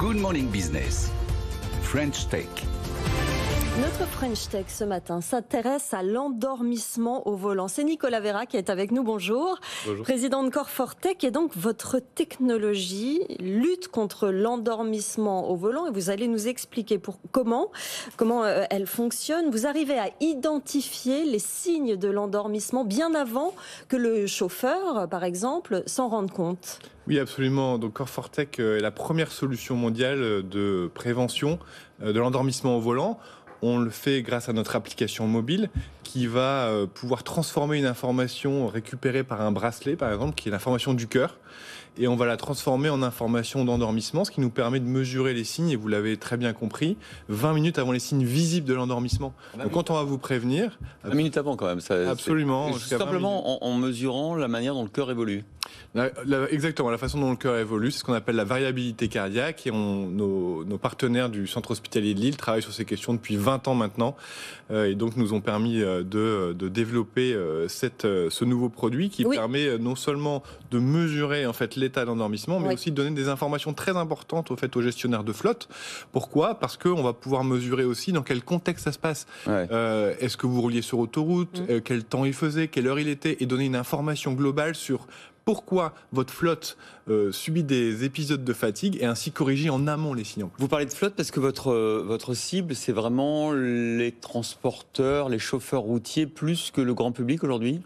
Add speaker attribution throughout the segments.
Speaker 1: Good Morning Business, French Tech.
Speaker 2: Notre French Tech ce matin s'intéresse à l'endormissement au volant. C'est Nicolas Vera qui est avec nous. Bonjour.
Speaker 3: Bonjour. Président de
Speaker 2: Corfortech, et donc votre technologie lutte contre l'endormissement au volant et vous allez nous expliquer comment elle fonctionne. Vous arrivez à identifier les signes de l'endormissement bien avant que le chauffeur, par exemple, s'en rende compte.
Speaker 3: Oui, absolument. Donc Corfortech est la première solution mondiale de prévention de l'endormissement au volant. On le fait grâce à notre application mobile qui va pouvoir transformer une information récupérée par un bracelet, par exemple, qui est l'information du cœur. Et on va la transformer en information d'endormissement, ce qui nous permet de mesurer les signes, et vous l'avez très bien compris, 20 minutes avant les signes visibles de l'endormissement. Donc quand on va vous prévenir...
Speaker 4: 20 minutes avant quand même. Ça,
Speaker 3: absolument.
Speaker 4: Simplement en mesurant la manière dont le cœur évolue.
Speaker 3: Exactement, la façon dont le cœur évolue, c'est ce qu'on appelle la variabilité cardiaque, et nos partenaires du centre hospitalier de Lille travaillent sur ces questions depuis 20 ans maintenant, et donc nous ont permis de développer ce nouveau produit qui permet non seulement de mesurer en fait l'état d'endormissement, mais aussi de donner des informations très importantes aux gestionnaires de flotte. Pourquoi ? Parce qu'on va pouvoir mesurer aussi dans quel contexte ça se passe. Est-ce que vous rouliez sur autoroute ? Quel temps il faisait ? Quelle heure il était ? Et donner une information globale sur pourquoi votre flotte subit des épisodes de fatigue et ainsi corriger en amont les signaux.
Speaker 4: Vous parlez de flotte parce que votre cible, c'est vraiment les transporteurs, les chauffeurs routiers, plus que le grand public aujourd'hui ?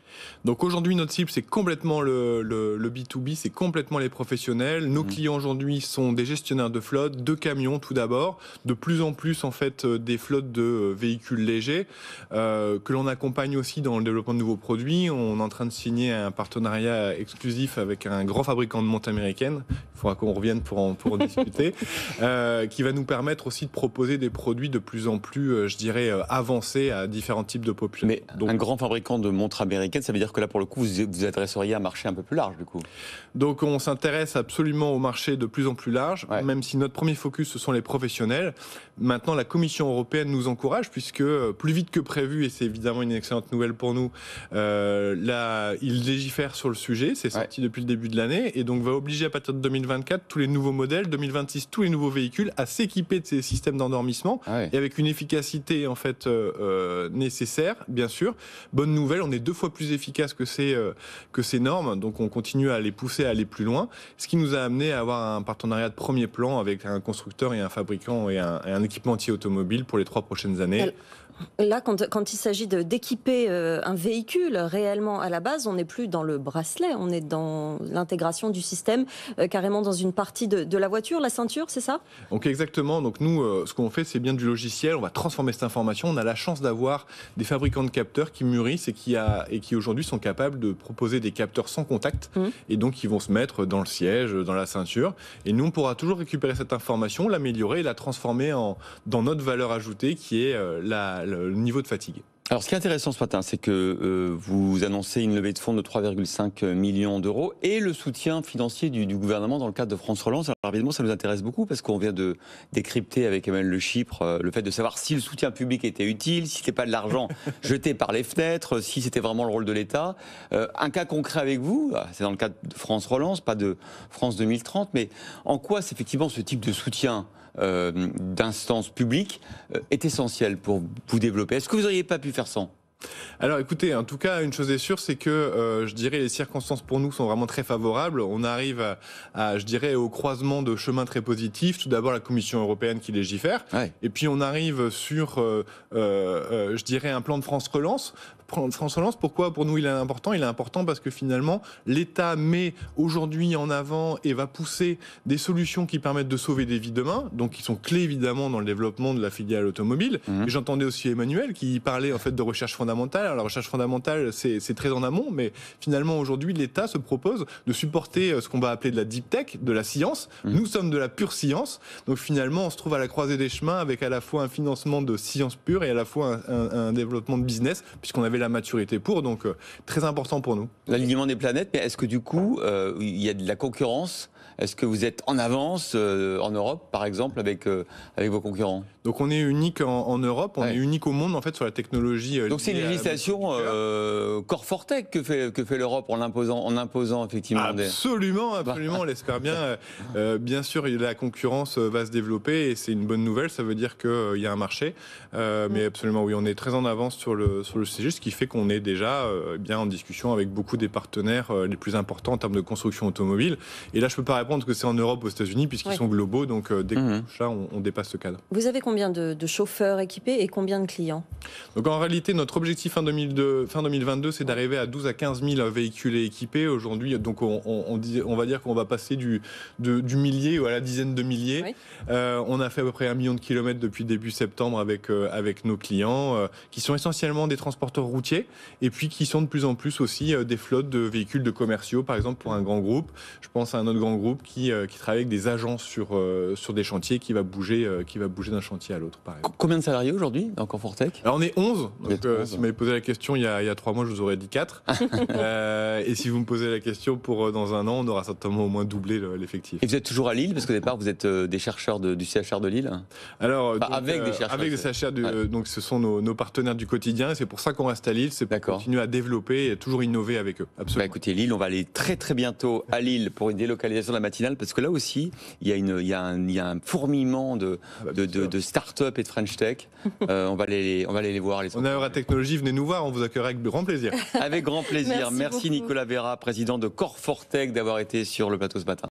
Speaker 3: Donc aujourd'hui, notre cible, c'est complètement le B2B, c'est complètement les professionnels. Nos clients aujourd'hui sont des gestionnaires de flotte, de camions tout d'abord, de plus en plus en fait des flottes de véhicules légers, que l'on accompagne aussi dans le développement de nouveaux produits. On est en train de signer un partenariat exclusif avec un grand fabricant de montres américaines, il faudra qu'on revienne pour en discuter, qui va nous permettre aussi de proposer des produits de plus en plus, je dirais, avancés à différents types de populations.
Speaker 4: Mais donc, un grand fabricant de montres américaines, ça veut dire que là, pour le coup, vous vous adresseriez à un marché un peu plus large, du coup.
Speaker 3: Donc on s'intéresse absolument au marché de plus en plus large, même si notre premier focus, ce sont les professionnels. Maintenant, la Commission européenne nous encourage, puisque plus vite que prévu, et c'est évidemment une excellente nouvelle pour nous, là, ils légifèrent sur le sujet, c'est sorti depuis le début de l'année, et donc va obliger à partir de 2024 tous les nouveaux modèles, 2026 tous les nouveaux véhicules à s'équiper de ces systèmes d'endormissement, et avec une efficacité en fait nécessaire, bien sûr. Bonne nouvelle, on est 2 fois plus efficace que ces normes, donc on continue à les pousser à aller plus loin, ce qui nous a amené à avoir un partenariat de premier plan avec un constructeur et un fabricant et un équipementier automobile pour les 3 prochaines années.
Speaker 2: Là, quand il s'agit d'équiper un véhicule réellement à la base, on n'est plus dans le bracelet, on est dans l'intégration du système, carrément dans une partie de la voiture, la ceinture, c'est ça ?
Speaker 3: Donc exactement, donc nous, ce qu'on fait, c'est bien du logiciel, on va transformer cette information, on a la chance d'avoir des fabricants de capteurs qui mûrissent et qui aujourd'hui sont capables de proposer des capteurs sans contact, et donc qui vont se mettre dans le siège, dans la ceinture, et nous on pourra toujours récupérer cette information, l'améliorer et la transformer dans notre valeur ajoutée qui est le niveau de fatigue.
Speaker 4: Alors, ce qui est intéressant ce matin, c'est que vous annoncez une levée de fonds de 3,5 millions d'euros et le soutien financier du gouvernement dans le cadre de France Relance. Alors, évidemment, ça nous intéresse beaucoup parce qu'on vient de décrypter avec Emmanuel Le Chypre le fait de savoir si le soutien public était utile, si c'était pas de l'argent jeté par les fenêtres, si c'était vraiment le rôle de l'État. Un cas concret avec vous, c'est dans le cadre de France Relance, pas de France 2030, mais en quoi c'est effectivement ce type de soutien d'instances publiques est essentiel pour vous développer. Est-ce que vous n'auriez pas pu faire sans ?
Speaker 3: Alors écoutez, en tout cas, une chose est sûre, c'est que je dirais les circonstances pour nous sont vraiment très favorables. On arrive je dirais, au croisement de chemins très positifs. Tout d'abord, la Commission européenne qui légifère. Et puis on arrive sur, je dirais, un plan de France Relance. France Relance, pourquoi pour nous il est important ? Il est important parce que finalement l'État met aujourd'hui en avant et va pousser des solutions qui permettent de sauver des vies demain, donc qui sont clés évidemment dans le développement de la filiale automobile. Et j'entendais aussi Emmanuel qui parlait en fait de recherche fondamentale. Alors la recherche fondamentale c'est très en amont, mais finalement aujourd'hui l'État se propose de supporter ce qu'on va appeler de la deep tech, de la science. Nous sommes de la pure science, donc finalement on se trouve à la croisée des chemins avec à la fois un financement de science pure et à la fois un développement de business, puisqu'on avait la maturité pour, donc très important pour nous.
Speaker 4: L'alignement des planètes, mais est-ce que du coup, il y a de la concurrence Est-ce que vous êtes en avance en Europe, par exemple, avec vos concurrents?
Speaker 3: Donc on est unique en Europe, on
Speaker 4: Ouais.
Speaker 3: est unique au monde en fait sur la technologie.
Speaker 4: Donc c'est une législation Core Fortech que fait l'Europe en imposant effectivement
Speaker 3: Absolument, on l'espère bien. Bien sûr, la concurrence va se développer et c'est une bonne nouvelle. Ça veut dire qu'il y a un marché, mais absolument oui, on est très en avance sur le sujet, ce qui fait qu'on est déjà bien en discussion avec beaucoup des partenaires les plus importants en termes de construction automobile. Et là, je peux pas répondre que c'est en Europe, aux États-Unis, puisqu'ils sont globaux. Donc dès qu'on touche là, on dépasse ce cadre.
Speaker 2: Vous avez combien de chauffeurs équipés et combien de clients?
Speaker 3: Donc en réalité, notre objectif fin 2022, c'est d'arriver à 12 à 15 000 véhicules équipés. Aujourd'hui, donc on va dire qu'on va passer du millier à la dizaine de milliers.
Speaker 2: Oui.
Speaker 3: On a fait à peu près 1 million de kilomètres depuis début septembre avec nos clients, qui sont essentiellement des transporteurs routiers, et puis qui sont de plus en plus aussi des flottes de véhicules de commerciaux, par exemple pour un grand groupe. Je pense à un autre grand groupe qui travaille avec des agences sur des chantiers, qui va bouger d'un chantier à l'autre, par exemple.
Speaker 4: Combien de salariés aujourd'hui dans Core Fortech?
Speaker 3: Alors on est 11,
Speaker 4: Vous êtes 11.
Speaker 3: si vous m'avez posé la question il y a 3 mois, je vous aurais dit 4. Et si vous me posez la question pour dans un an, on aura certainement au moins doublé l'effectif.
Speaker 4: Et vous êtes toujours à Lille, parce qu'au départ vous êtes des chercheurs du CHR de Lille?
Speaker 3: Alors,
Speaker 4: Enfin, avec des chercheurs.
Speaker 3: Avec des CHR, donc ce sont nos partenaires du quotidien, et c'est pour ça qu'on reste à Lille, c'est pour continuer à développer et toujours innover avec eux. Absolument.
Speaker 4: Bah écoutez, Lille, on va aller très très bientôt à Lille pour une délocalisation de la matinale, parce que là aussi, il y a un fourmillement de start-up et de French Tech. On va aller les voir.
Speaker 3: On a Euratechnologie, venez nous voir, on vous accueillera avec grand plaisir.
Speaker 4: Avec grand plaisir. Merci
Speaker 2: beaucoup.
Speaker 4: Nicolas Vera, président de Core Fortech, d'avoir été sur le plateau ce matin.